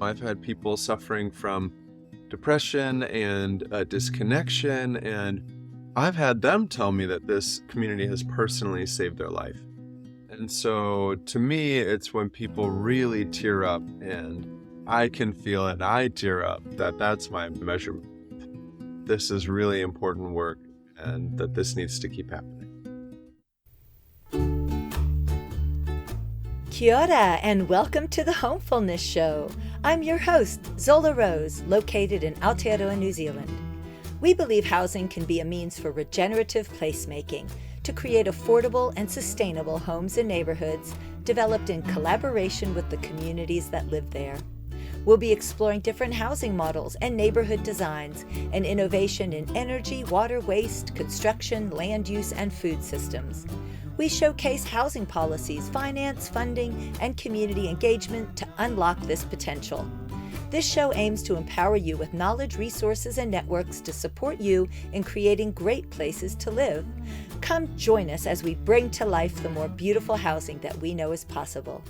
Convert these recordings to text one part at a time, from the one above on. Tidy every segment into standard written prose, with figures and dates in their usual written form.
I've had people suffering from depression and disconnection, and I've had them tell me that this community has personally saved their life. And so to me, it's when people really tear up and I can feel it, I tear up, that's my measurement. This is really important work and that this needs to keep happening. Kia ora and welcome to the Homefullness Show. I'm your host, Zola Rose, located in Aotearoa, New Zealand. We believe housing can be a means for regenerative placemaking to create affordable and sustainable homes and neighborhoods developed in collaboration with the communities that live there. We'll be exploring different housing models and neighborhood designs and innovation in energy, water, waste, construction, land use, and food systems. We showcase housing policies, finance, funding, and community engagement to unlock this potential. This show aims to empower you with knowledge, resources, and networks to support you in creating great places to live. Come join us as we bring to life the more beautiful housing that we know is possible.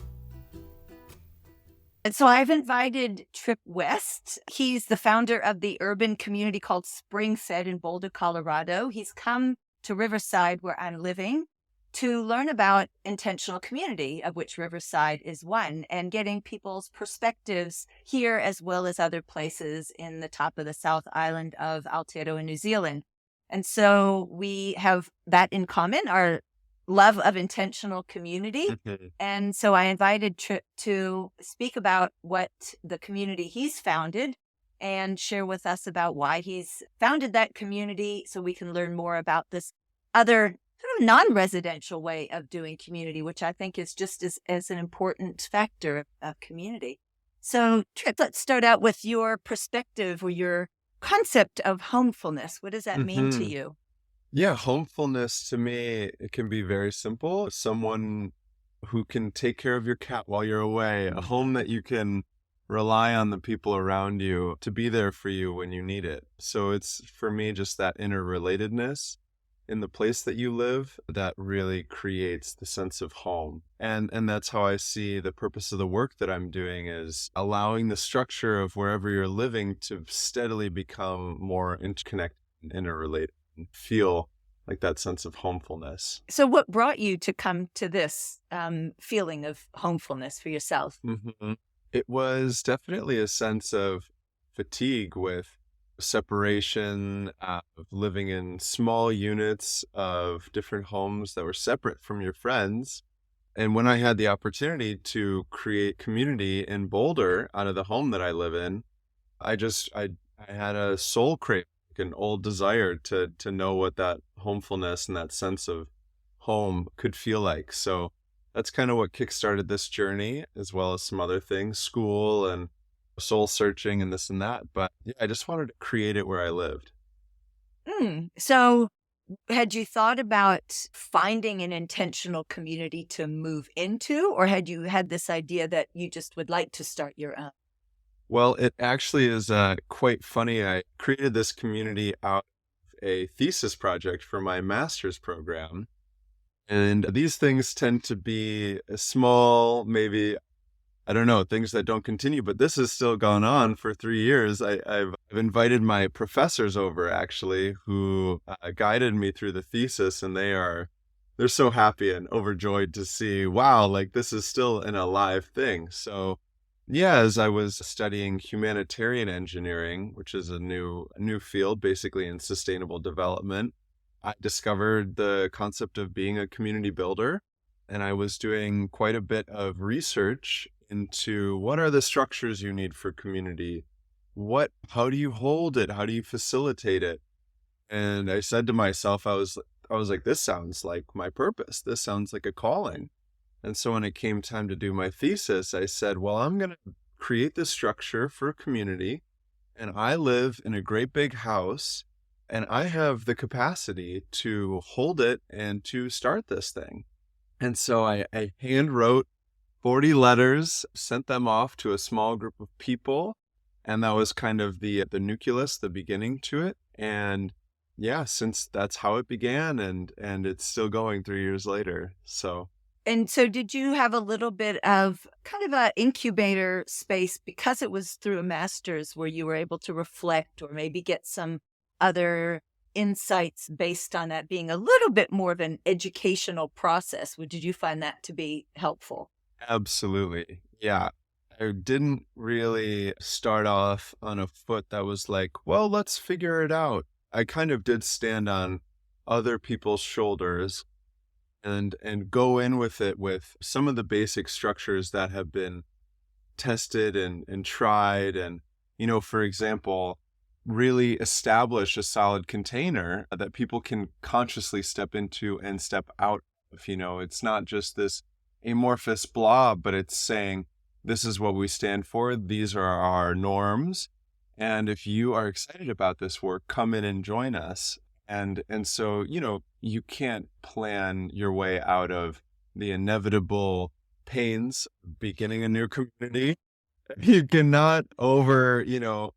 And so I've invited Trypp West. He's the founder of the urban community called Springfed in Boulder, Colorado. He's come to Riverside, where I'm living, to learn about intentional community, of which Riverside is one, and getting people's perspectives here as well as other places in the top of the South Island of Aotearoa, New Zealand. And so we have that in common, our love of intentional community. And so I invited Trypp to speak about what the community he's founded and share with us about why he's founded that community so we can learn more about this other sort of non-residential way of doing community, which I think is just as an important factor of community. So Trypp, let's start out with your perspective or your concept of homefulness. What does that mean to you? Yeah, homefulness to me, it can be very simple. Someone who can take care of your cat while you're away, a home that you can rely on the people around you to be there for you when you need it. So it's, for me, just that interrelatedness in the place that you live that really creates the sense of home. And that's how I see the purpose of the work that I'm doing, is allowing the structure of wherever you're living to steadily become more interconnected and interrelated and feel like that sense of homefulness. So what brought you to come to this feeling of homefulness for yourself? It was definitely a sense of fatigue with separation, of living in small units of different homes that were separate from your friends. And when I had the opportunity to create community in Boulder out of the home that I live in, I had a soul craving, an old desire to know what that homefulness and that sense of home could feel like. So that's kind of what kickstarted this journey, as well as some other things, school and soul searching and this and that. But yeah, I just wanted to create it where I lived. So had you thought about finding an intentional community to move into, or had you had this idea that you just would like to start your own? Well, it actually is quite funny. I created this community out of a thesis project for my master's program. And these things tend to be small, maybe, I don't know, things that don't continue, but this has still gone on for 3 years. I've invited my professors over, actually, who guided me through the thesis, and they're so happy and overjoyed to see, wow, like this is still an alive thing. So yeah, as I was studying humanitarian engineering, which is a new field basically in sustainable development, I discovered the concept of being a community builder. And I was doing quite a bit of research into what are the structures you need for community? How do you hold it? How do you facilitate it? And I said to myself, I was like, this sounds like my purpose. This sounds like a calling. And so when it came time to do my thesis, I said, well, I'm going to create this structure for a community, and I live in a great big house, and I have the capacity to hold it and to start this thing. And so I hand wrote 40 letters, sent them off to a small group of people, and that was kind of the nucleus, the beginning to it. And yeah, since that's how it began, and it's still going 3 years later. So And so did you have a little bit of kind of an incubator space because it was through a master's where you were able to reflect or maybe get some other insights based on that being a little bit more of an educational process? Did you find that to be helpful? Absolutely. Yeah. I didn't really start off on a foot that was like, well, let's figure it out. I kind of did stand on other people's shoulders and go in with it with some of the basic structures that have been tested and tried. And, for example, really establish a solid container that people can consciously step into and step out of. It's not just this amorphous blob, but it's saying, this is what we stand for. These are our norms. And if you are excited about this work, come in and join us. And so, you can't plan your way out of the inevitable pains of beginning a new community. You cannot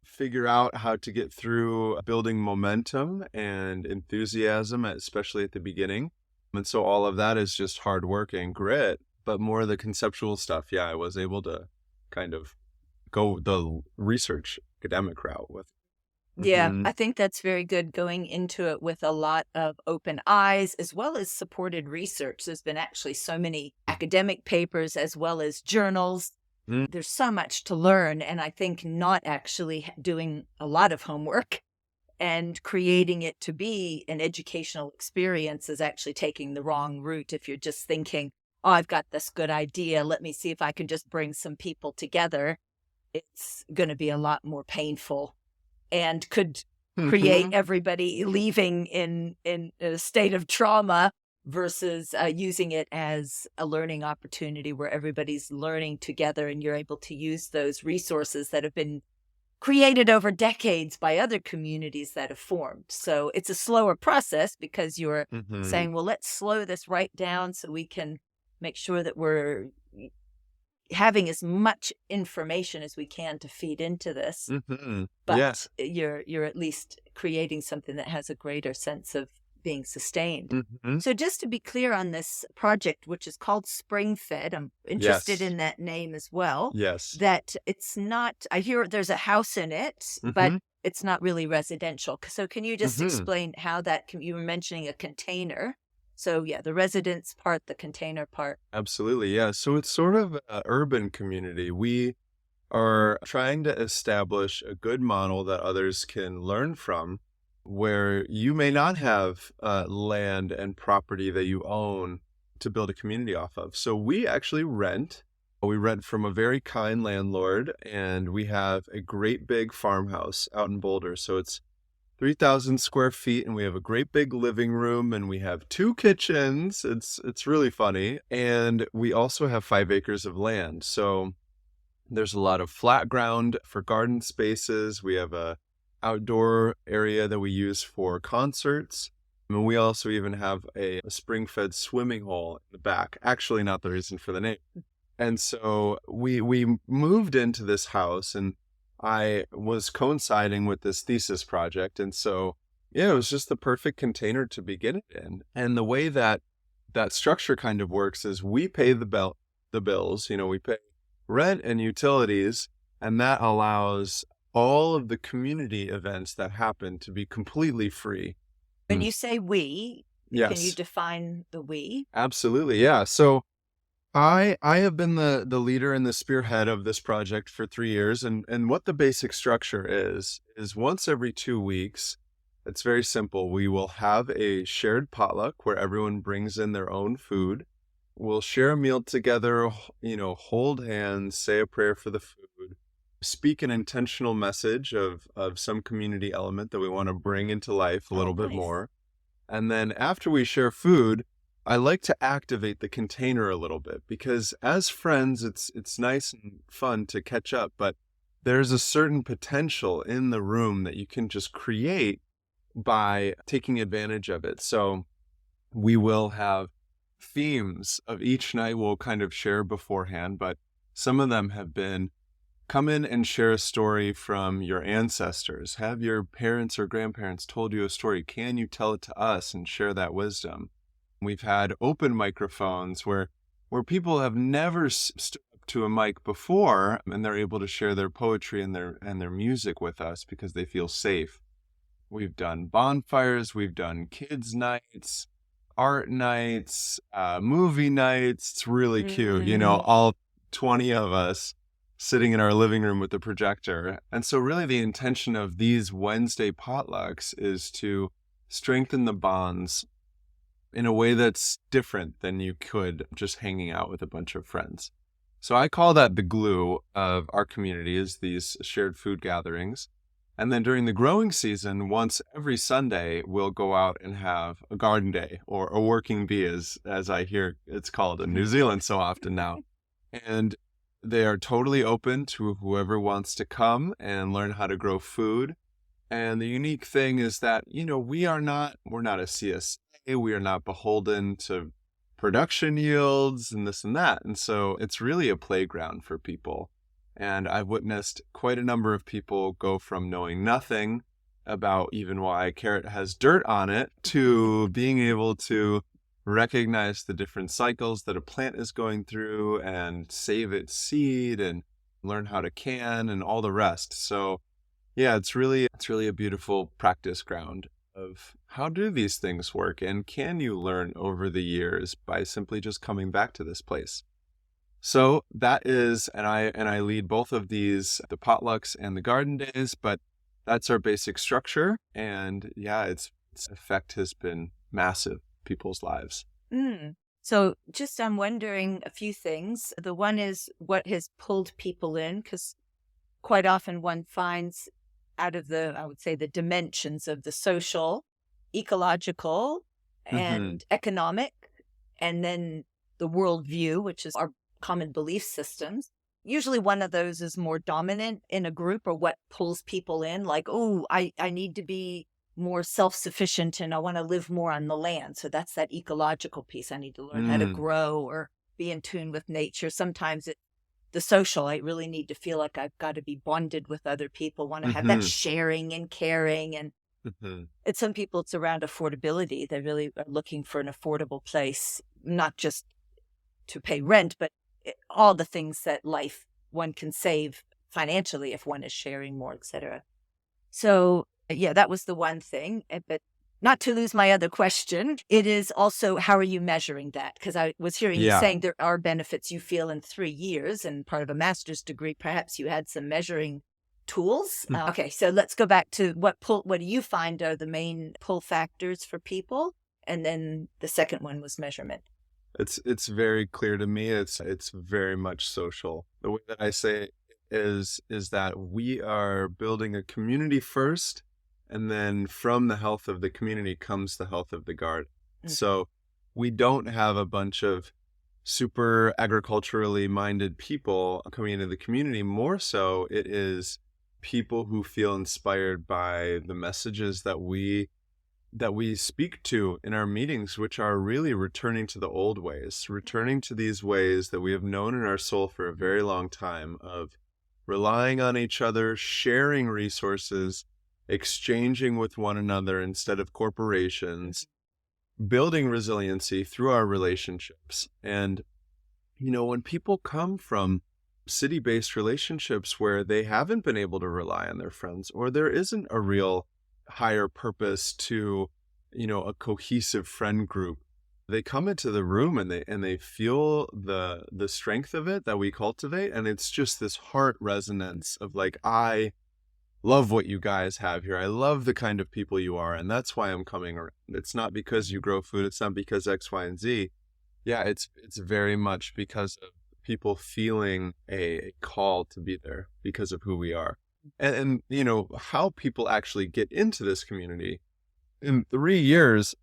figure out how to get through building momentum and enthusiasm, especially at the beginning. And so all of that is just hard work and grit, but more of the conceptual stuff. Yeah, I was able to kind of go the research academic route with. Yeah, Mhm. I think that's very good going into it with a lot of open eyes as well as supported research. There's been actually so many academic papers as well as journals. Mm. There's so much to learn. And I think not actually doing a lot of homework and creating it to be an educational experience is actually taking the wrong route. If you're just thinking, oh, I've got this good idea, let me see if I can just bring some people together, it's going to be a lot more painful and could create Mhm. everybody leaving in a state of trauma versus using it as a learning opportunity where everybody's learning together and you're able to use those resources that have been created over decades by other communities that have formed. So it's a slower process because you're Mhm. saying, well, let's slow this right down so we can make sure that we're having as much information as we can to feed into this, Mhm. but Yes. you're at least creating something that has a greater sense of being sustained. Mhm. So just to be clear on this project, which is called Springfed, I'm interested Yes. in that name as well, Yes. that it's not, I hear there's a house in it, but Mhm. it's not really residential. So can you just Mhm. explain how you were mentioning a container. So yeah, the residence part, the container part. Absolutely. Yeah. So it's sort of an urban community. We are trying to establish a good model that others can learn from, where you may not have land and property that you own to build a community off of. So we actually rent. We rent from a very kind landlord, and we have a great big farmhouse out in Boulder. So it's 3,000 square feet, and we have a great big living room, and we have two kitchens. It's really funny. And we also have 5 acres of land. So there's a lot of flat ground for garden spaces. We have a outdoor area that we use for concerts. And we also even have a spring-fed swimming hole in the back. Actually, not the reason for the name. And so we moved into this house, and I was coinciding with this thesis project. And so, yeah, it was just the perfect container to begin it in. And the way that structure kind of works is we pay the bills, we pay rent and utilities, and that allows all of the community events that happen to be completely free. When Mm. you say we, can you Yes, define the we? absolutely. Yeah. So I have been the leader and the spearhead of this project for 3 years, and what the basic structure is once every 2 weeks. It's very simple. We will have a shared potluck where everyone brings in their own food. We'll share a meal together, hold hands, say a prayer for the food, speak an intentional message of some community element that we want to bring into life a Oh, little bit nice. more. And then after we share food, I like to activate the container a little bit because as friends, it's nice and fun to catch up, but there's a certain potential in the room that you can just create by taking advantage of it. So we will have themes of each night we'll kind of share beforehand, but some of them have been come in and share a story from your ancestors. Have your parents or grandparents told you a story? Can you tell it to us and share that wisdom? We've had open microphones where where people have never stood up to a mic before, and they're able to share their poetry and their music with us because they feel safe. We've done bonfires, we've done kids nights, art nights, movie nights. It's really cute, all 20 of us sitting in our living room with the projector. And so really the intention of these Wednesday potlucks is to strengthen the bonds in a way that's different than you could just hanging out with a bunch of friends. So I call that the glue of our community, is these shared food gatherings. And then during the growing season, once every Sunday, we'll go out and have a garden day, or a working bee, as I hear it's called in New Zealand so often now. And they are totally open to whoever wants to come and learn how to grow food. And the unique thing is that, we're not a CSA, we are not beholden to production yields and this and that. And so it's really a playground for people. And I've witnessed quite a number of people go from knowing nothing about even why a carrot has dirt on it to being able to recognize the different cycles that a plant is going through and save its seed and learn how to can and all the rest. So yeah, it's really a beautiful practice ground of how do these things work, and can you learn over the years by simply just coming back to this place. So that is, and I lead both of these, the potlucks and the garden days, but that's our basic structure. And yeah, its effect has been massive in people's lives. So just I'm wondering a few things. The one is what has pulled people in, because quite often one finds out of I would say the dimensions of the social, ecological, and economic, and then the worldview, which is our common belief systems. Usually one of those is more dominant in a group, or what pulls people in, like, oh, I need to be more self-sufficient and I want to live more on the land. So that's that ecological piece. I need to learn how to grow or be in tune with nature. Sometimes the social, I really need to feel like I've got to be bonded with other people, want to have that sharing and caring. And it's some people, it's around affordability. They really are looking for an affordable place, not just to pay rent, but all the things that life one can save financially if one is sharing more, etc. So yeah, that was the one thing. But not to lose my other question, it is also, how are you measuring that? Because I was hearing you saying there are benefits you feel in 3 years, and part of a master's degree, perhaps you had some measuring tools. Okay, so let's go back to what do you find are the main pull factors for people? And then the second one was measurement. It's very clear to me. It's very much social. The way that I say it is that we are building a community first, and then from the health of the community comes the health of the garden. So we don't have a bunch of super agriculturally minded people coming into the community. More so, it is people who feel inspired by the messages that we speak to in our meetings, which are really returning to the old ways, returning to these ways that we have known in our soul for a very long time, of relying on each other, sharing resources, exchanging with one another instead of corporations, building resiliency through our relationships. And, when people come from city-based relationships where they haven't been able to rely on their friends, or there isn't a real higher purpose to, a cohesive friend group, they come into the room and they feel the strength of it that we cultivate. And it's just this heart resonance of like, I love what you guys have here. I love the kind of people you are. And that's why I'm coming around. It's not because you grow food. It's not because X, Y, and Z. Yeah, it's very much because of people feeling a call to be there because of who we are. And how people actually get into this community. In 3 years,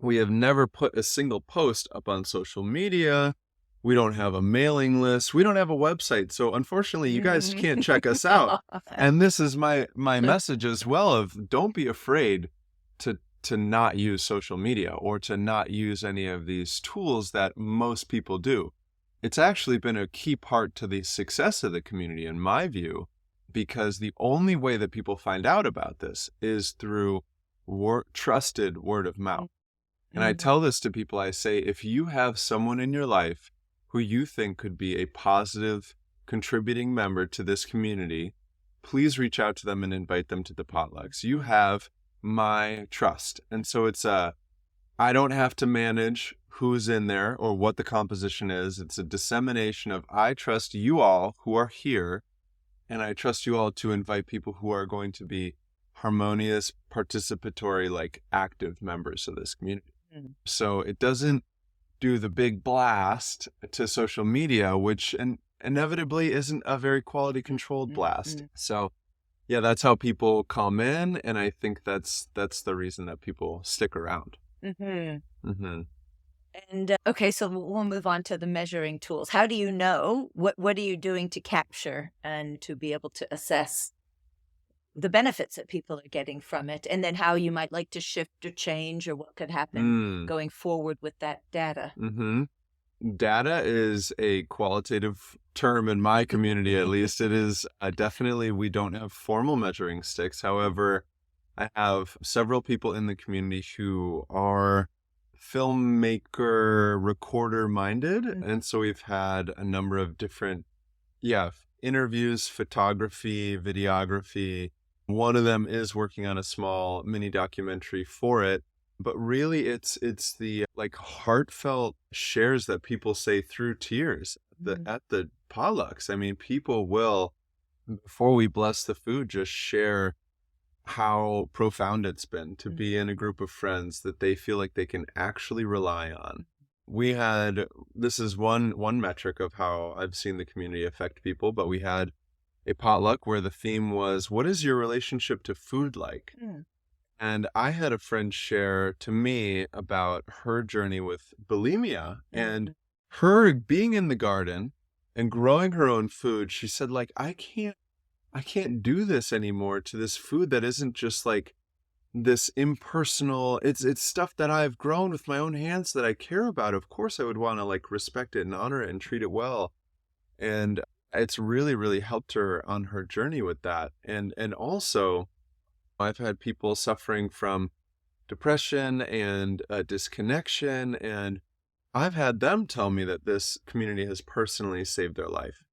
we have never put a single post up on social media. We don't have a mailing list. We don't have a website. So unfortunately, you guys can't check us out. And this is my message as well, of don't be afraid to not use social media or to not use any of these tools that most people do. It's actually been a key part to the success of the community, in my view, because the only way that people find out about this is through trusted word of mouth. And I tell this to people, I say, if you have someone in your life who you think could be a positive contributing member to this community, please reach out to them and invite them to the potlucks. You have my trust. And so I don't have to manage who's in there or what the composition is. It's a dissemination of, I trust you all who are here, and I trust you all to invite people who are going to be harmonious, participatory, like active members of this community. So it doesn't do the big blast to social media, which inevitably isn't a very quality controlled blast. So yeah, that's how people come in. And I think that's the reason that people stick around. And okay, so we'll move on to the measuring tools. How do you know what are you doing to capture and to be able to assess the benefits that people are getting from it, and then how you might like to shift or change, or what could happen going forward with that data? Data is a qualitative term in my community, at least. It is definitely, we don't have formal measuring sticks. However, I have several people in the community who are filmmaker, recorder minded. And so we've had a number of different, interviews, photography, videography. One of them is working on a small mini documentary for it. But really, it's the like heartfelt shares that people say through tears at the potlucks. I mean, people will, before we bless the food, just share how profound it's been to be in a group of friends that they feel like they can actually rely on. This is one metric of how I've seen the community affect people, but we had a potluck where the theme was, what is your relationship to food like? And I had a friend share to me about her journey with bulimia and her being in the garden and growing her own food. She said, like, I can't do this anymore to this food that isn't just like this impersonal, it's stuff that I've grown with my own hands that I care about. Of course I would want to like respect it and honor it and treat it well. And it's really, really helped her on her journey with that. And also I've had people suffering from depression and disconnection, and I've had them tell me that this community has personally saved their life.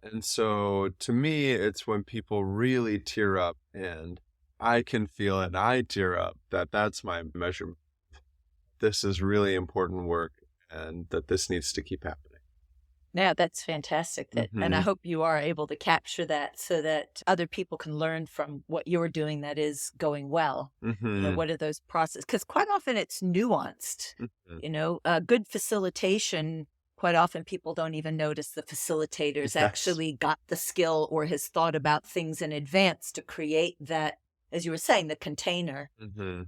And so to me, it's when people really tear up, and I can feel it, and I tear up, that's my measurement. This is really important work, and that this needs to keep happening. Yeah, that's fantastic. And I hope you are able to capture that so that other people can learn from what you're doing that is going well. You know, what are those processes? Because quite often it's nuanced. You know, good facilitation, quite often people don't even notice the facilitators actually got the skill or has thought about things in advance to create that, as you were saying, the container.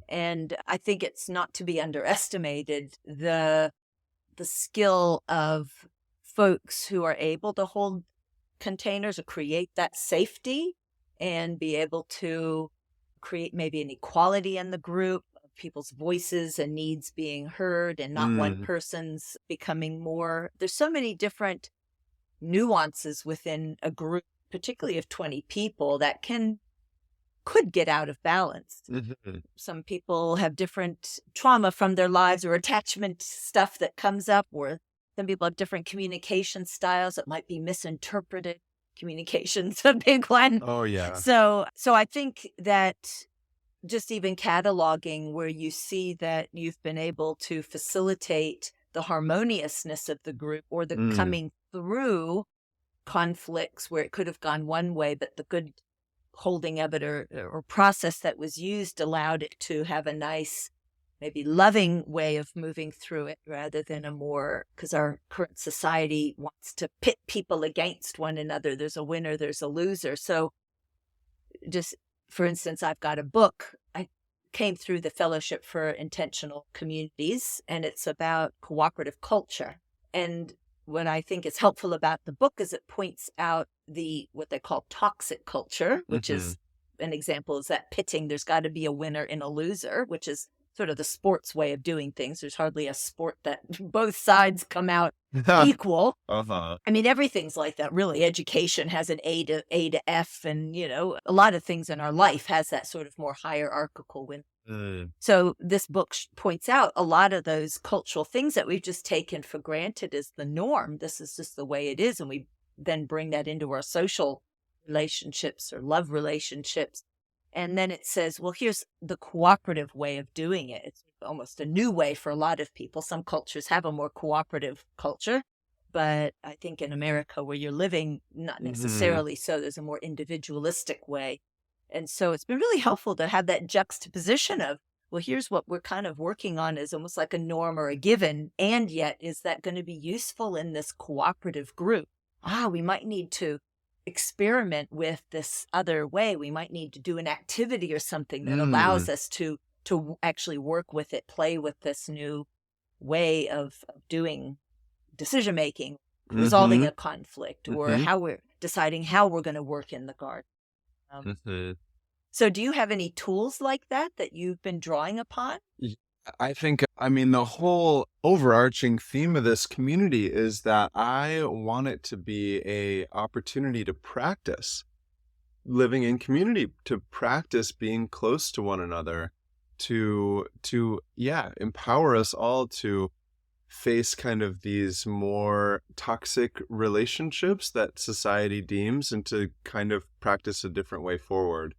And I think it's not to be underestimated, the skill of folks who are able to hold containers or create that safety and be able to create maybe an equality in the group of people's voices and needs being heard and not one person's becoming more. There's so many different nuances within a group, particularly of 20 people, that could get out of balance. Some people have different trauma from their lives or attachment stuff that comes up, or some people have different communication styles that might be misinterpreted. Communication's a big one. Oh, yeah. So I think that just even cataloging where you see that you've been able to facilitate the harmoniousness of the group or the coming through conflicts where it could have gone one way, but the good holding of it or process that was used allowed it to have a nice, maybe loving way of moving through it rather than a more, because our current society wants to pit people against one another. There's a winner, there's a loser. So just, for instance, I've got a book. I came through the Fellowship for Intentional Communities, and it's about cooperative culture. And what I think is helpful about the book is it points out what they call toxic culture, which is an example is that pitting. There's got to be a winner and a loser, which is sort of the sports way of doing things. There's hardly a sport that both sides come out equal. Uh-huh. I mean, everything's like that, really. Education has an A to F, and, a lot of things in our life has that sort of more hierarchical win. Mm. So this book points out a lot of those cultural things that we've just taken for granted as the norm. This is just the way it is. And we then bring that into our social relationships or love relationships. And then it says, well, here's the cooperative way of doing it. It's almost a new way for a lot of people. Some cultures have a more cooperative culture, but I think in America where you're living, not necessarily so. There's a more individualistic way. And so it's been really helpful to have that juxtaposition of, well, here's what we're kind of working on as almost like a norm or a given. And yet, is that going to be useful in this cooperative group? We might need to experiment with this other way. We might need to do an activity or something that allows us to actually work with it, play with this new way of doing decision making, resolving a conflict, or how we're deciding how we're going to work in the garden. So do you have any tools like that you've been drawing upon? I think, the whole overarching theme of this community is that I want it to be a opportunity to practice living in community, to practice being close to one another, to empower us all to face kind of these more toxic relationships that society deems, and to kind of practice a different way forward.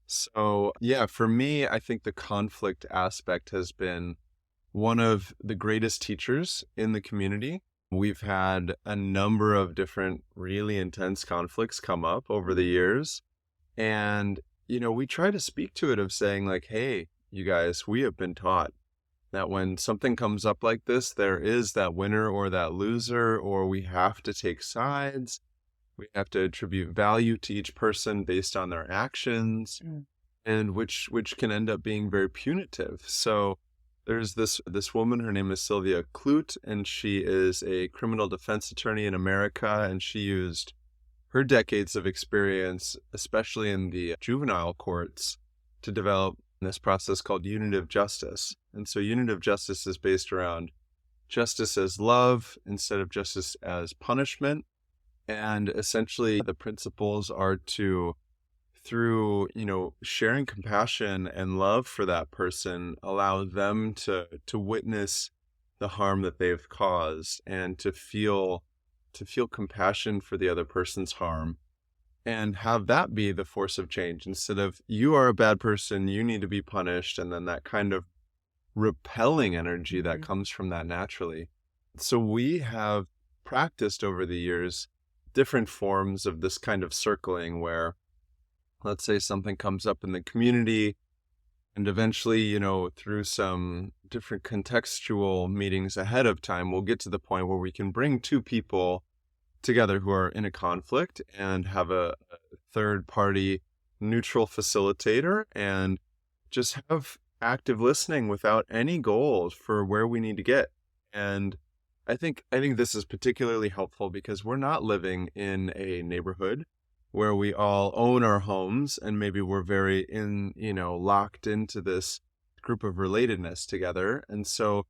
So, for me, I think the conflict aspect has been one of the greatest teachers in the community. We've had a number of different really intense conflicts come up over the years. And, we try to speak to it of saying like, hey, you guys, we have been taught that when something comes up like this, there is that winner or that loser, or we have to take sides. We have to attribute value to each person based on their actions, and which can end up being very punitive. So there's this woman, her name is Sylvia Clute, and she is a criminal defense attorney in America, and she used her decades of experience, especially in the juvenile courts, to develop this process called unitive justice. And so unitive justice is based around justice as love instead of justice as punishment. And essentially the principles are to, through, sharing compassion and love for that person, allow them to witness the harm that they've caused, and to feel compassion for the other person's harm, and have that be the force of change, instead of, you are a bad person, you need to be punished, and then that kind of repelling energy that comes from that naturally. So we have practiced over the years different forms of this kind of circling, where, let's say something comes up in the community, and eventually, through some different contextual meetings ahead of time, we'll get to the point where we can bring two people together who are in a conflict and have a third party neutral facilitator, and just have active listening without any goals for where we need to get. And I think this is particularly helpful because we're not living in a neighborhood where we all own our homes, and maybe we're very locked into this group of relatedness together. And so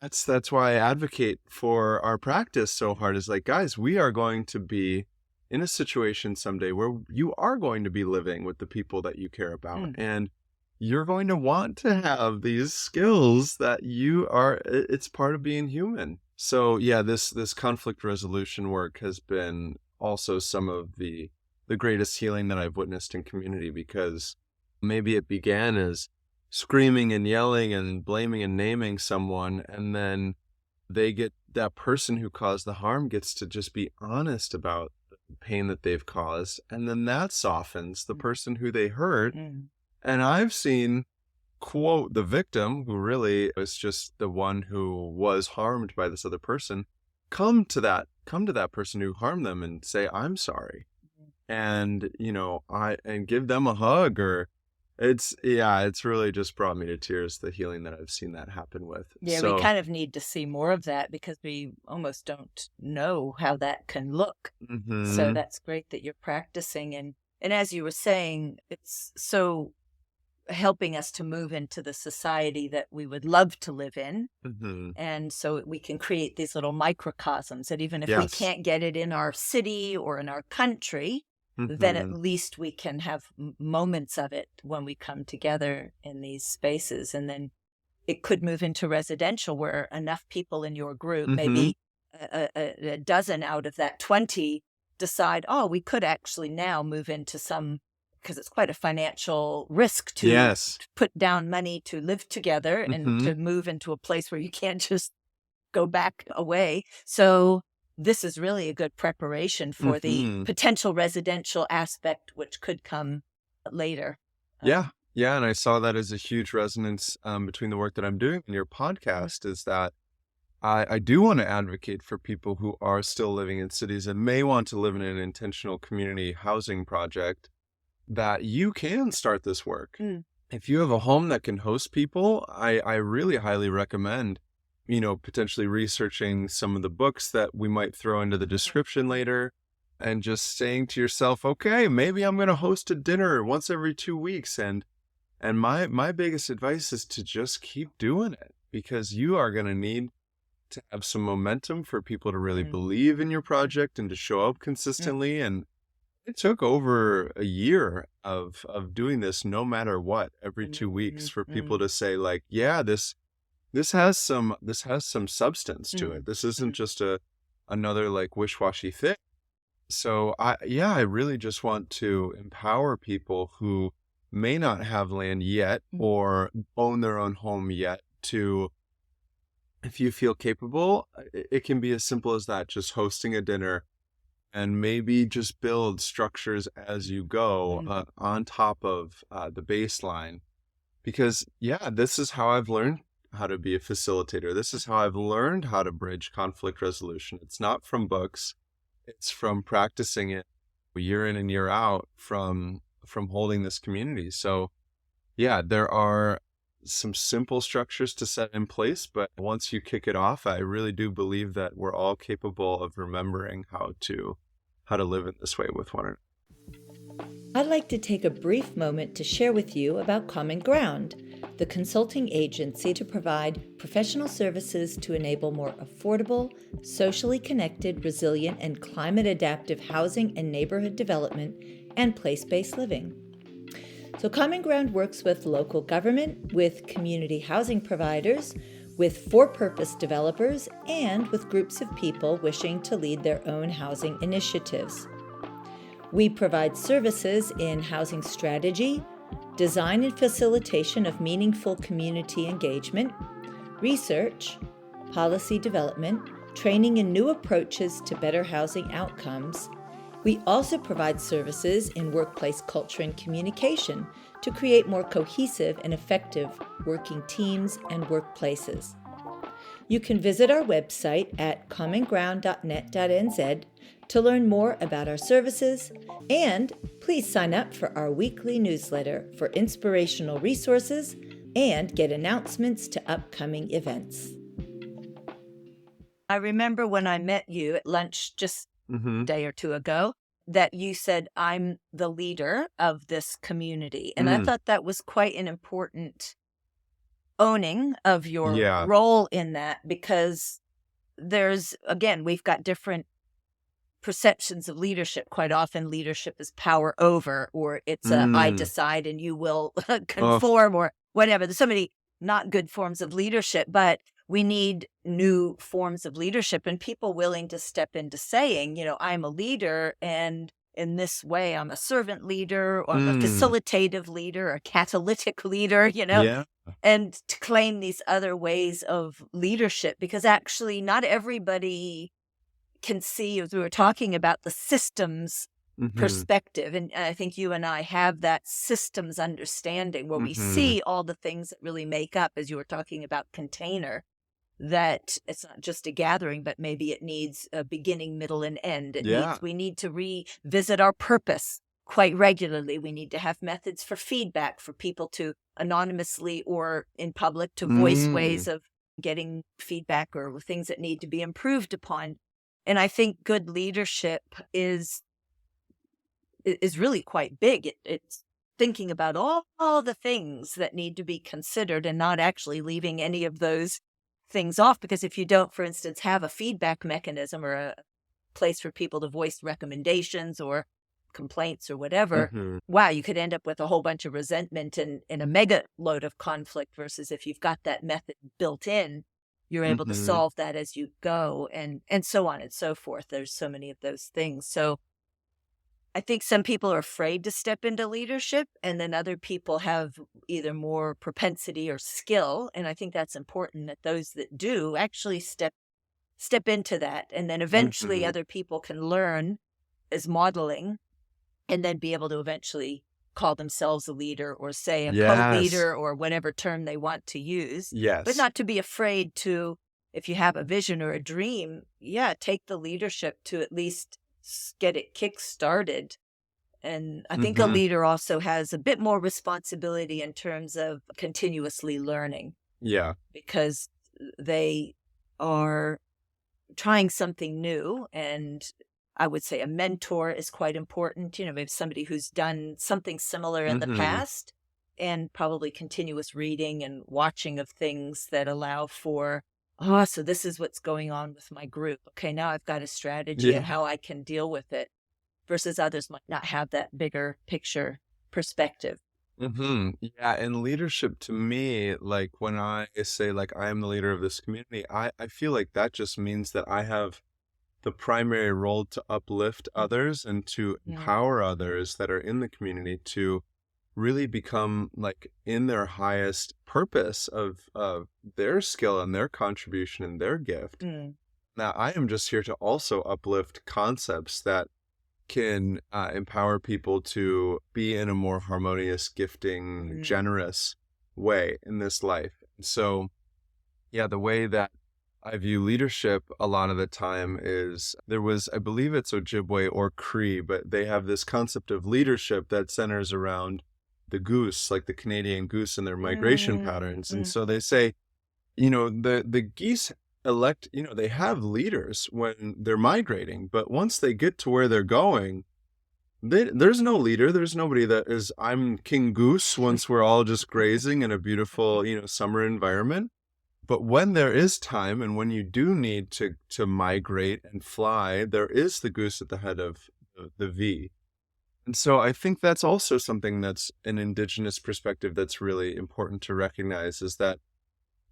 that's why I advocate for our practice so hard, is like, guys, we are going to be in a situation someday where you are going to be living with the people that you care about. And you're going to want to have these skills that it's part of being human. So this conflict resolution work has been also some of the greatest healing that I've witnessed in community, because maybe it began as screaming and yelling and blaming and naming someone, and then that person who caused the harm gets to just be honest about the pain that they've caused, and then that softens the person who they hurt. And I've seen, quote, the victim, who really was just the one who was harmed by this other person, come to that person who harmed them and say, I'm sorry. And, and give them a hug, or it's really just brought me to tears, the healing that I've seen that happen with. Yeah, so, we kind of need to see more of that, because we almost don't know how that can look. So that's great that you're practicing. And as you were saying, it's so helping us to move into the society that we would love to live in. Hmm. And so we can create these little microcosms that even if we Yes. can't get it in our city or in our country, then at Hmm. least we can have moments of it when we come together in these spaces. And then it could move into residential where enough people in your group, Hmm. maybe a dozen out of that 20, decide, oh, we could actually now move into some, because it's quite a financial risk to Yes. put down money to live together and Hmm. to move into a place where you can't just go back away. So this is really a good preparation for the Hmm. potential residential aspect, which could come later. Yeah. Yeah. And I saw that as a huge resonance between the work that I'm doing and your podcast is that I do want to advocate for people who are still living in cities and may want to live in an intentional community housing project that you can start this work. Mm. If you have a home that can host people, I really highly recommend, potentially researching some of the books that we might throw into the description later and just saying to yourself, okay, maybe I'm going to host a dinner once every 2 weeks. And my biggest advice is to just keep doing it because you are going to need to have some momentum for people to really Mm. believe in your project and to show up Mm. consistently. And it took over a year of doing this no matter what, every 2 weeks for people to say like, yeah, this has some substance to Mm. it. This isn't Mm. just another like wish-washy thing. So I really just want to empower people who may not have land yet Mm. or own their own home yet to, if you feel capable, it can be as simple as that, just hosting a dinner and maybe just build structures as you go Mm. on top of the baseline. Because, yeah, this is how I've learned how to be a facilitator. This is how I've learned how to bridge conflict resolution. It's not from books. It's from practicing it year in and year out from holding this community. So, yeah, there are some simple structures to set in place, but once you kick it off, I really do believe that we're all capable of remembering how to live in this way with one another. I'd like to take a brief moment to share with you about Common Ground, the consulting agency to provide professional services to enable more affordable, socially connected, resilient, and climate-adaptive housing and neighborhood development and place-based living. So Common Ground works with local government, with community housing providers, with for-purpose developers, and with groups of people wishing to lead their own housing initiatives. We provide services in housing strategy, design and facilitation of meaningful community engagement, research, policy development, training in new approaches to better housing outcomes. We also provide services in workplace culture and communication to create more cohesive and effective working teams and workplaces. You can visit our website at commonground.net.nz to learn more about our services, and please sign up for our weekly newsletter for inspirational resources and get announcements to upcoming events. I remember when I met you at lunch just Mm-hmm. a day or two ago that you said, I'm the leader of this community. And I thought that was quite an important owning of your Yeah. role in that, because again, we've got different perceptions of leadership. Quite often leadership is power over, or it's I decide and you will conform, or whatever. There's so many not good forms of leadership, but we need new forms of leadership and people willing to step into saying, I'm a leader, and in this way, I'm a servant leader, or I'm a facilitative leader, a catalytic leader, Yeah. and to claim these other ways of leadership, because actually not everybody can see, as we were talking about, the systems perspective. And I think you and I have that systems understanding where we see all the things that really make up, as you were talking about container, that it's not just a gathering, but maybe it needs a beginning, middle, and end. We need to revisit our purpose quite regularly. We need to have methods for feedback for people to anonymously or in public to voice ways of getting feedback or things that need to be improved upon. And I think good leadership is really quite big. It's thinking about all the things that need to be considered and not actually leaving any of those things off. Because if you don't, for instance, have a feedback mechanism or a place for people to voice recommendations or complaints or whatever, Hmm. wow, you could end up with a whole bunch of resentment and a mega load of conflict versus if you've got that method built in, you're able to Hmm. solve that as you go and so on and so forth. There's so many of those things. So I think some people are afraid to step into leadership, and then other people have either more propensity or skill. And I think that's important that those that do actually step into that. And then eventually Hmm. other people can learn as modeling and then be able to eventually call themselves a leader or say a Yes. co-leader or whatever term they want to use, but Yes. not to be afraid to, if you have a vision or a dream, yeah, take the leadership to at least get it kick-started. And I think a Hmm. leader also has a bit more responsibility in terms of continuously learning Yeah. because they are trying something new. And I would say a mentor is quite important, maybe somebody who's done something similar in the Hmm. past, and probably continuous reading and watching of things that allow for, oh, so this is what's going on with my group. Okay, now I've got a strategy and Yeah. how I can deal with it versus others might not have that bigger picture perspective. Yeah, and leadership to me, like when I say like I am the leader of this community, I feel like that just means that I have the primary role to uplift others and to Mm, empower others that are in the community to really become like in their highest purpose of their skill and their contribution and their gift. mm, Now, I am just here to also uplift concepts that can empower people to be in a more harmonious, gifting, mm, generous way in this life. So, yeah, the way that I view leadership a lot of the time is there was, I believe it's Ojibwe or Cree, but they have this concept of leadership that centers around the goose, like the Canadian goose and their migration mm, patterns. And mm, so they say, the geese elect, they have leaders when they're migrating, but once they get to where they're going, there's no leader. There's nobody that is, I'm King Goose once we're all just grazing in a beautiful, summer environment. But when there is time and when you do need to migrate and fly, there is the goose at the head of the V. And so I think that's also something that's an indigenous perspective that's really important to recognize is that,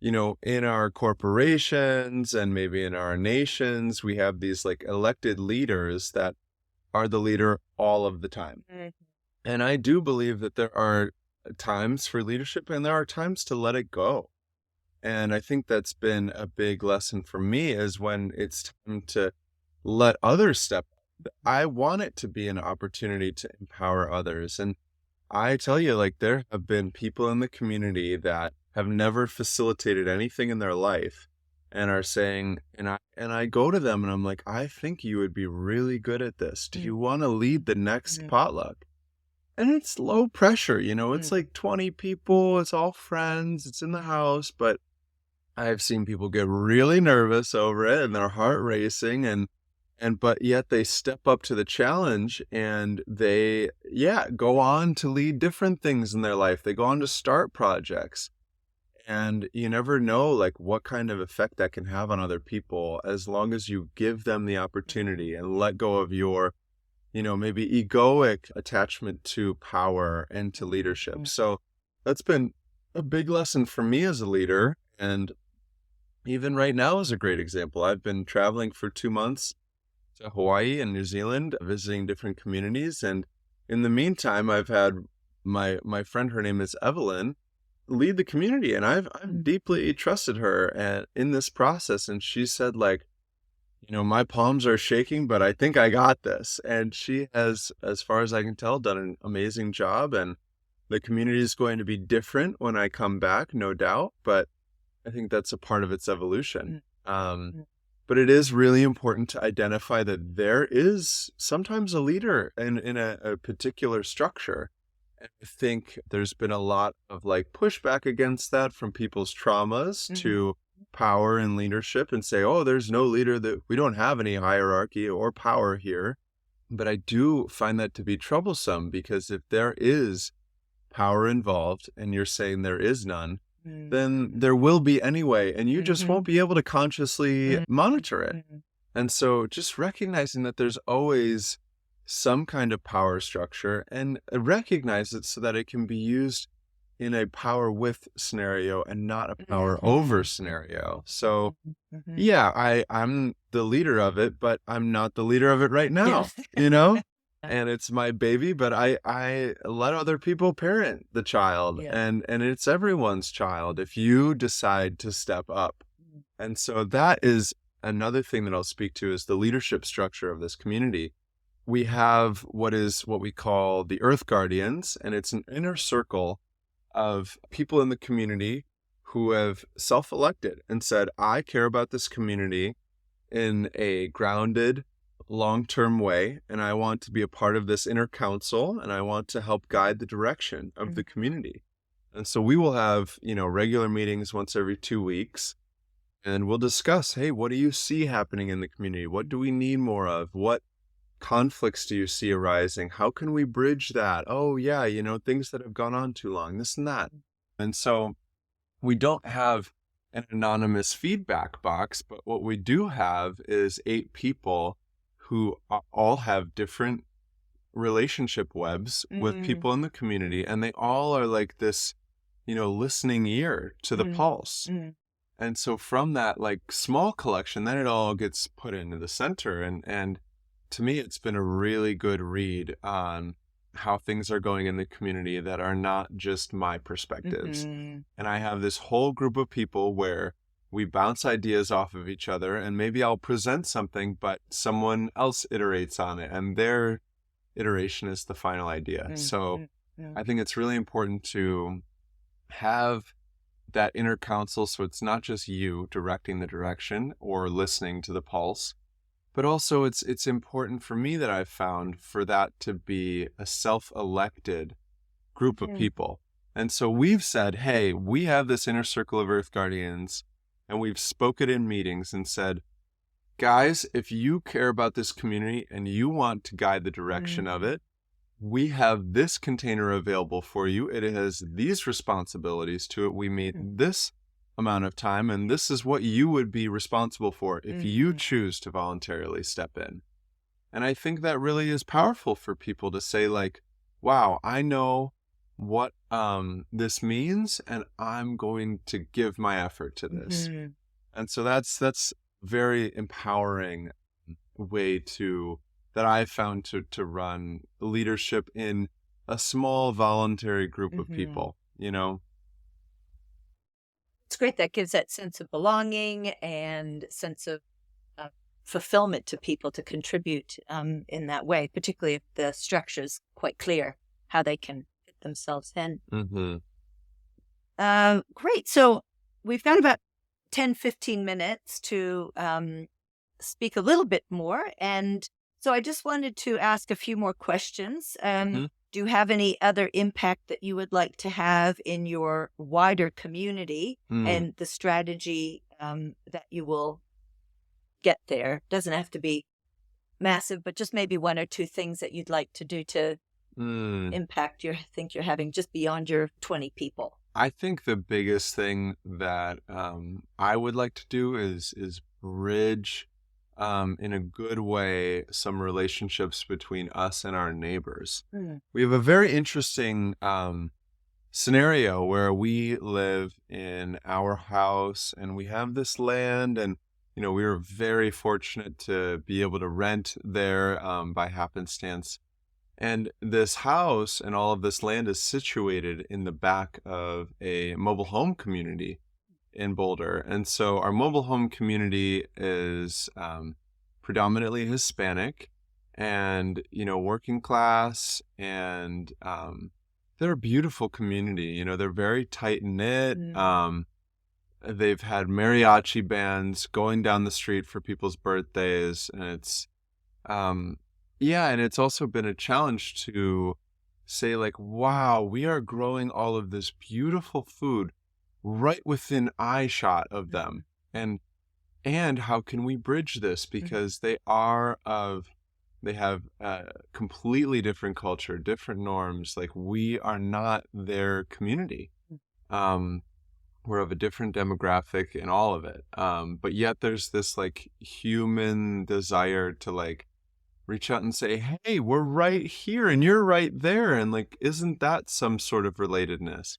in our corporations and maybe in our nations, we have these like elected leaders that are the leader all of the time. mm, And I do believe that there are times for leadership and there are times to let it go. And I think that's been a big lesson for me is when it's time to let others step up. I want it to be an opportunity to empower others. And I tell you, like, there have been people in the community that have never facilitated anything in their life and are saying, and I go to them and I'm like, I think you would be really good at this. Do mm, you want to lead the next mm, potluck? And it's low pressure, mm, it's like 20 people, it's all friends, it's in the house, but I've seen people get really nervous over it and their heart racing but yet they step up to the challenge and they, yeah, go on to lead different things in their life. They go on to start projects. And you never know like what kind of effect that can have on other people as long as you give them the opportunity and let go of your, maybe egoic attachment to power and to leadership. mm, So that's been a big lesson for me as a leader. And even right now is a great example. I've been traveling for 2 months to Hawaii and New Zealand, visiting different communities. And in the meantime, I've had my friend, her name is Evelyn, lead the community. And I've mm, deeply trusted her in this process. And she said, like, my palms are shaking, but I think I got this. And she has, as far as I can tell, done an amazing job. And the community is going to be different when I come back, no doubt. But I think that's a part of its evolution. mm, Um, mm, but it is really important to identify that there is sometimes a leader in a particular structure. And I think there's been a lot of like pushback against that from people's traumas mhm, to power and leadership and say, oh, there's no leader, that we don't have any hierarchy or power here. But I do find that to be troublesome because if there is power involved and you're saying there is none, then there will be anyway, and you just won't be able to consciously monitor it. And so just recognizing that there's always some kind of power structure, and recognize it so that it can be used in a power with scenario and not a power over scenario. So yeah, I'm the leader of it, but I'm not the leader of it right now, you know? And it's my baby, but I let other people parent the child, and it's everyone's child if you decide to step up. And so that is another thing that I'll speak to, is the leadership structure of this community. We have what we call the Earth Guardians, and it's an inner circle of people in the community who have self-elected and said, I care about this community in a grounded, long-term way, and I want to be a part of this inner council, and I want to help guide the direction of the community. And so we will have, regular meetings once every 2 weeks, and we'll discuss, hey, what do you see happening in the community? What do we need more of? What conflicts do you see arising? How can we bridge that? Oh yeah, things that have gone on too long, this and that. And so we don't have an anonymous feedback box, but what we do have is 8 people who all have different relationship webs with people in the community, and they all are like this, listening ear to the pulse. And so from that small collection, then it all gets put into the center. And to me, it's been a really good read on how things are going in the community that are not just my perspectives. And I have this whole group of people where we bounce ideas off of each other, and maybe I'll present something, but someone else iterates on it, and their iteration is the final idea. So I think it's really important to have that inner counsel, so it's not just you directing the direction or listening to the pulse, but also it's important for me that I've found for that to be a self-elected group of people. And so we've said, hey, we have this inner circle of Earth Guardians, and we've spoken in meetings and said, guys, if you care about this community and you want to guide the direction of it, we have this container available for you. It has these responsibilities to it. We meet this amount of time, and this is what you would be responsible for if you choose to voluntarily step in. And I think that really is powerful for people to say, wow, I know what this means, and I'm going to give my effort to this. And so that's very empowering way that I've found to run leadership in a small voluntary group of people, It's great. That gives that sense of belonging and sense of fulfillment to people to contribute in that way, particularly if the structure is quite clear how they can fit themselves in. Great. So we've got about 10, 15 minutes to speak a little bit more. And so I just wanted to ask a few more questions. Do you have any other impact that you would like to have in your wider community and the strategy that you will get there? Doesn't have to be massive, but just maybe 1 or 2 things that you'd like to do to impact think you're having just beyond your 20 people. I think the biggest thing that I would like to do is bridge in a good way some relationships between us and our neighbors. We have a very interesting scenario where we live in our house and we have this land, and we were very fortunate to be able to rent there by happenstance. And this house and all of this land is situated in the back of a mobile home community in Boulder. And so our mobile home community is predominantly Hispanic and, working class. And they're a beautiful community. They're very tight knit. They've had mariachi bands going down the street for people's birthdays. And it's, and it's also been a challenge to say wow, we are growing all of this beautiful food right within eye shot of them. And how can we bridge this? Because they are of They have a completely different culture, different norms. Like, we are not their community. We're of a different demographic in all of it. But yet there's this like human desire to like reach out and say, hey, we're right here and you're right there. And like, isn't that some sort of relatedness?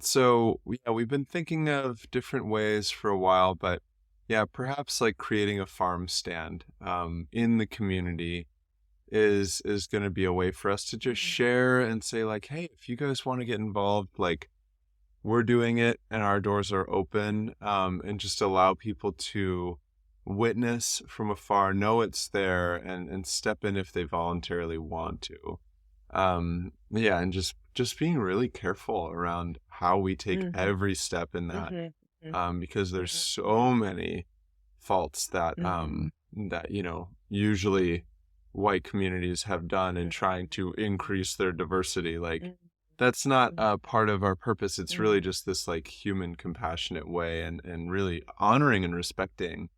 So yeah, we've been thinking of different ways for a while, but yeah, perhaps like creating a farm stand in the community is going to be a way for us to just share and say like, hey, if you guys want to get involved, like we're doing it and our doors are open, and just allow people to witness from afar, know it's there, and step in if they voluntarily want to. Yeah, and just being really careful around how we take every step in that, because there's so many faults that that usually white communities have done in trying to increase their diversity. Like that's not a part of our purpose. It's really just this like human compassionate way, and really honoring and respecting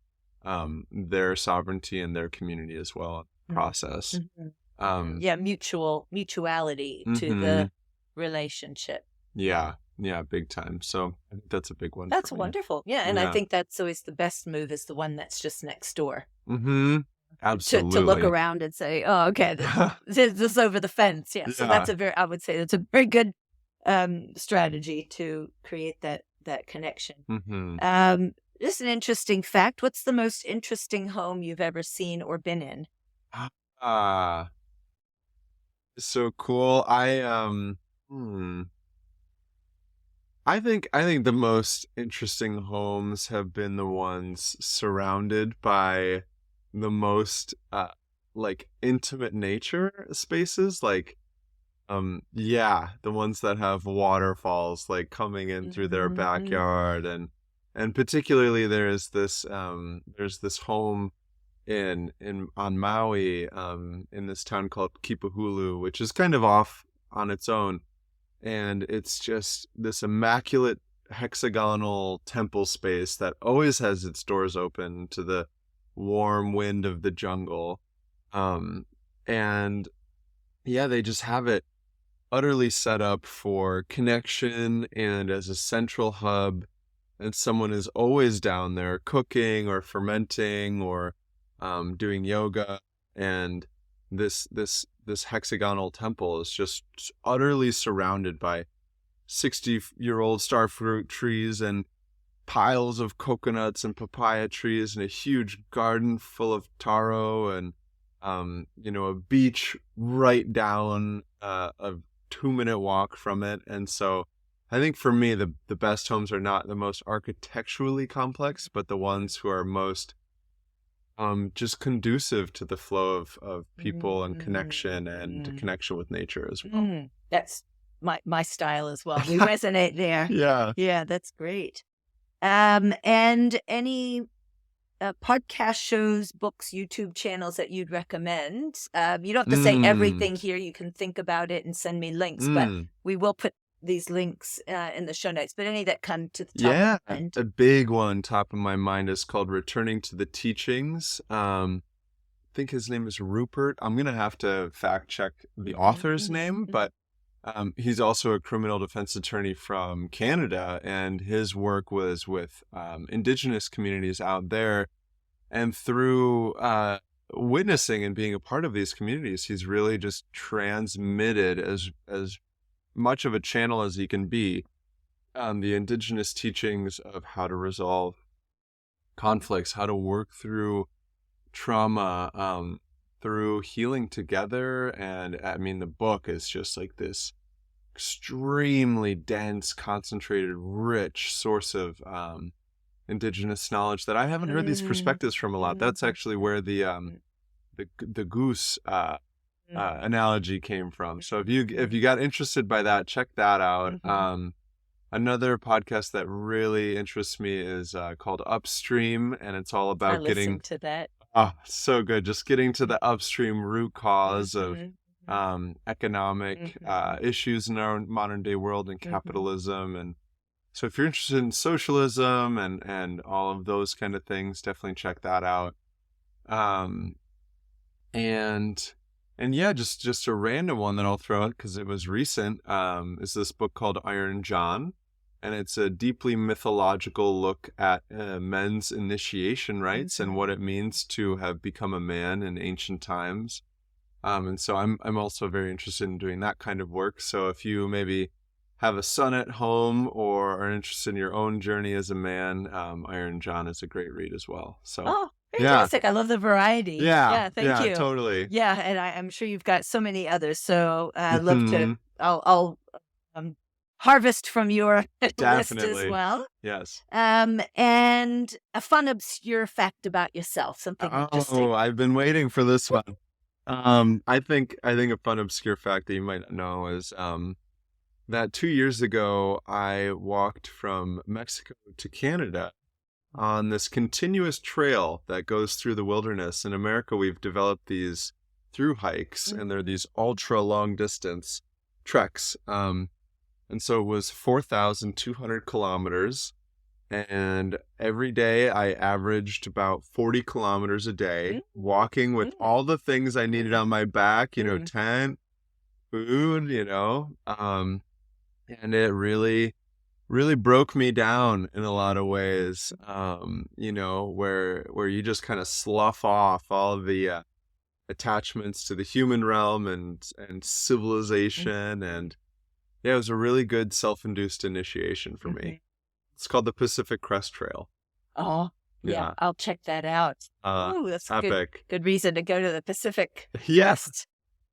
their sovereignty and their community as well process. Mutuality to the relationship. Yeah, big time. So I think that's a big one. That's wonderful. Yeah, and I think that's always the best move, is the one that's just next door. Absolutely. To look around and say, oh, okay, this is over the fence. Yeah, so that's I would say that's a very good strategy to create that connection. Just an interesting fact. What's the most interesting home you've ever seen or been in? So cool. I think the most interesting homes have been the ones surrounded by the most like intimate nature spaces, like the ones that have waterfalls like coming in through their backyard, and particularly there's this home in on Maui, in this town called Kipahulu, which is kind of off on its own, and it's just this immaculate hexagonal temple space that always has its doors open to the warm wind of the jungle, and yeah, they just have it utterly set up for connection and as a central hub, and someone is always down there cooking or fermenting or doing yoga, and this hexagonal temple is just utterly surrounded by 60-year-old starfruit trees and piles of coconuts and papaya trees, and a huge garden full of taro, and a beach right down a 2-minute walk from it. And so I think for me the best homes are not the most architecturally complex, but the ones who are most just conducive to the flow of people and connection and connection with nature as well. That's my style as well. We resonate there. Yeah, that's great. And any podcast shows, books, YouTube channels that you'd recommend? You don't have to say everything here. You can think about it and send me links, but we will put these links in the show notes. But any that come to the top of my mind? A big one top of my mind is called Returning to the Teachings. I think his name is Rupert. I'm going to have to fact check the author's name, but he's also a criminal defense attorney from Canada, and his work was with Indigenous communities out there. And through witnessing and being a part of these communities, he's really just transmitted as much of a channel as he can be the Indigenous teachings of how to resolve conflicts, how to work through trauma, through healing together. And I mean, the book is just like this extremely dense, concentrated, rich source of Indigenous knowledge that I haven't heard these perspectives from a lot. That's actually where the goose analogy came from. So if you got interested by that, check that out. Another podcast that really interests me is called Upstream, and it's all about getting to that. So good. Just getting to the upstream root cause of economic issues in our modern day world and capitalism. And so if you're interested in socialism and all of those kind of things, definitely check that out. And yeah, just a random one that I'll throw out because it was recent, is this book called Iron John. And it's a deeply mythological look at men's initiation rites and what it means to have become a man in ancient times. And so I'm also very interested in doing that kind of work. So if you maybe have a son at home or are interested in your own journey as a man, Iron John is a great read as well. So Oh, yeah, fantastic. I love the variety. yeah, Thank you. totally. Yeah, and I'm sure you've got so many others. So I'd love to, Mhm. I'll harvest from your list as Definitely. well. Yes. And a fun, obscure fact about yourself, something interesting. Oh, I've been waiting for this one. I think a fun obscure fact that you might not know is that 2 years ago I walked from Mexico to Canada on this continuous trail that goes through the wilderness. In America, we've developed these through hikes, and they're these ultra long distance treks. And so it was 4,200 kilometers. And every day I averaged about 40 kilometers a day, walking with all the things I needed on my back, tent, food, and it really, really broke me down in a lot of ways, where you just kind of slough off all of the attachments to the human realm and civilization. And yeah, it was a really good self-induced initiation for me. It's called the Pacific Crest Trail. Oh, yeah. I'll check that out. Oh, that's epic. Good reason to go to the Pacific Yes. Crest,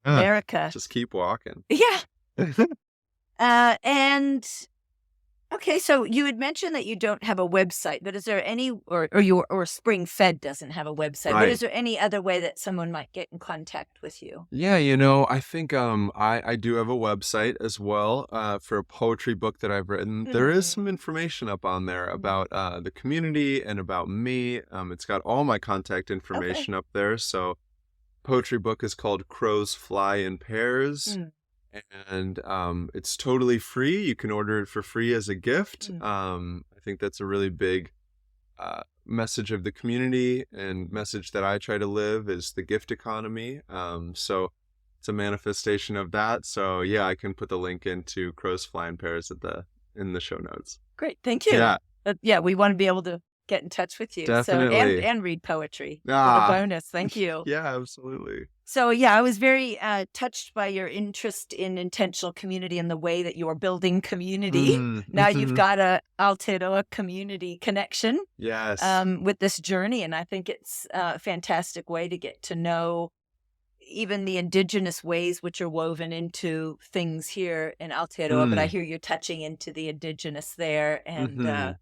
America. Just keep walking. Yeah. And okay, so you had mentioned that you don't have a website, but is there any, or Springfed doesn't have a website, but is there any other way that someone might get in contact with you? Yeah, I think I do have a website as well for a poetry book that I've written. There is some information up on there about the community and about me. It's got all my contact information up there. So poetry book is called Crows Fly in Pairs. And it's totally free. You can order it for free as a gift. I think that's a really big message of the community and message that I try to live is the gift economy. So it's a manifestation of that. So yeah, I can put the link into Crows Fly in Pairs in the show notes. Great, thank you. Yeah, we want to be able to get in touch with you. Definitely. So and read poetry. For the bonus. Thank you. Yeah, absolutely. So yeah, I was very touched by your interest in intentional community and the way that you're building community. Now you've got a Aotearoa community connection. Yes. With this journey, and I think it's a fantastic way to get to know even the indigenous ways which are woven into things here in Aotearoa. But I hear you're touching into the indigenous there, and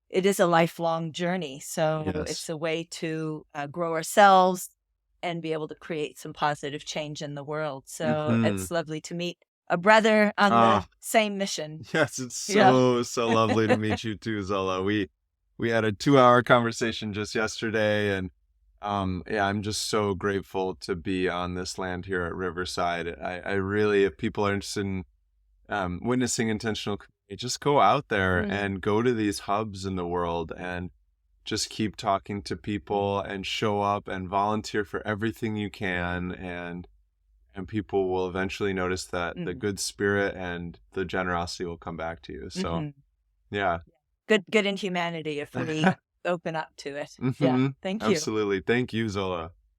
it is a lifelong journey. So it's a way to grow ourselves and be able to create some positive change in the world. So it's lovely to meet a brother on the same mission. Yes, it's so lovely to meet you too, Zola. We had a 2-hour conversation just yesterday, and I'm just so grateful to be on this land here at Riverside. I really, if people are interested in witnessing intentional community, just go out there and go to these hubs in the world and just keep talking to people and show up and volunteer for everything you can, and people will eventually notice that the good spirit and the generosity will come back to you. So yeah, good in humanity if we open up to it. Yeah, thank you. Absolutely. Thank you, Zola.